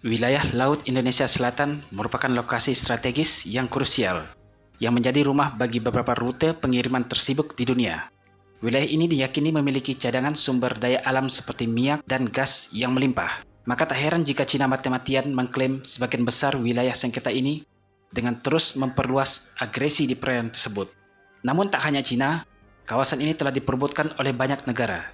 Wilayah Laut Indonesia Selatan merupakan lokasi strategis yang krusial, yang menjadi rumah bagi beberapa rute pengiriman tersibuk di dunia. Wilayah ini diyakini memiliki cadangan sumber daya alam seperti minyak dan gas yang melimpah. Maka tak heran jika Cina mati-matian mengklaim sebagian besar wilayah sengketa ini dengan terus memperluas agresi di perairan tersebut. Namun tak hanya Cina, kawasan ini telah diperebutkan oleh banyak negara,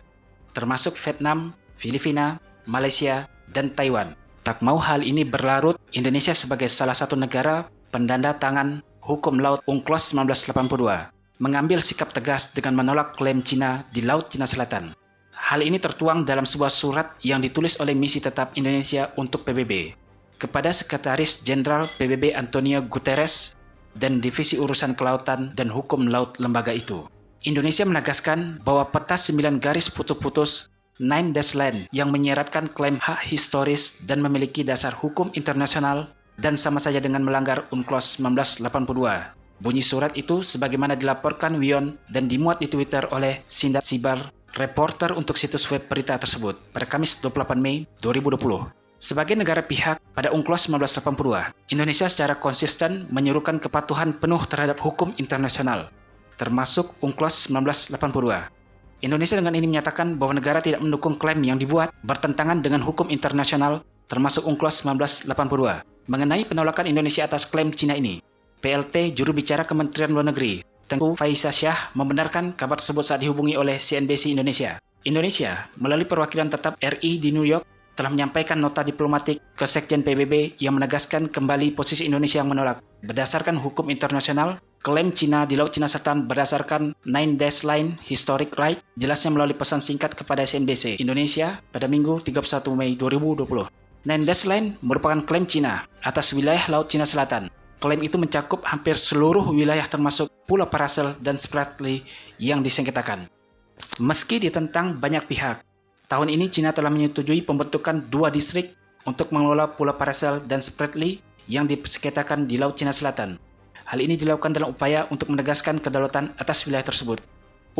termasuk Vietnam, Filipina, Malaysia, dan Taiwan. Tak mau hal ini berlarut, Indonesia sebagai salah satu negara pendanda tangan hukum laut UNCLOS 1982 mengambil sikap tegas dengan menolak klaim Cina di Laut Cina Selatan. Hal ini tertuang dalam sebuah surat yang ditulis oleh Misi Tetap Indonesia untuk PBB kepada Sekretaris Jenderal PBB Antonio Guterres dan Divisi Urusan Kelautan dan Hukum Laut lembaga itu. Indonesia menegaskan bahwa peta 9 garis putus-putus Nine Dash Line yang menyeratkan klaim hak historis dan memiliki dasar hukum internasional dan sama saja dengan melanggar UNCLOS 1982. Bunyi surat itu sebagaimana dilaporkan Wion dan dimuat di Twitter oleh Sindat Sibar, reporter untuk situs web berita tersebut pada Kamis 28 Mei 2020. Sebagai negara pihak pada UNCLOS 1982, Indonesia secara konsisten menyuruhkan kepatuhan penuh terhadap hukum internasional, termasuk UNCLOS 1982. Indonesia dengan ini menyatakan bahwa negara tidak mendukung klaim yang dibuat bertentangan dengan hukum internasional termasuk UNCLOS 1982. Mengenai penolakan Indonesia atas klaim Cina ini, PLT juru bicara Kementerian Luar Negeri, Tengku Faisasyah, membenarkan kabar tersebut saat dihubungi oleh CNBC Indonesia. Indonesia, melalui perwakilan tetap RI di New York, telah menyampaikan nota diplomatik ke Sekjen PBB yang menegaskan kembali posisi Indonesia yang menolak. Berdasarkan hukum internasional, klaim Cina di Laut Cina Selatan berdasarkan Nine Dash Line Historic Right, jelasnya melalui pesan singkat kepada CNBC Indonesia pada Minggu 31 Mei 2020. Nine Dash Line merupakan klaim Cina atas wilayah Laut Cina Selatan. Klaim itu mencakup hampir seluruh wilayah termasuk Pulau Paracel dan Spratly yang disengketakan. Meski ditentang banyak pihak, tahun ini Cina telah menyetujui pembentukan 2 distrik untuk mengelola Pulau Paracel dan Spratly yang disengketakan di Laut Cina Selatan. Hal ini dilakukan dalam upaya untuk menegaskan kedaulatan atas wilayah tersebut.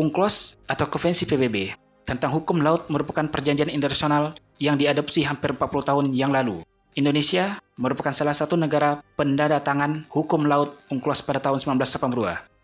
UNCLOS atau Konvensi PBB tentang hukum laut merupakan perjanjian internasional yang diadopsi hampir 40 tahun yang lalu. Indonesia merupakan salah satu negara pendanda tangan hukum laut UNCLOS pada tahun 1982.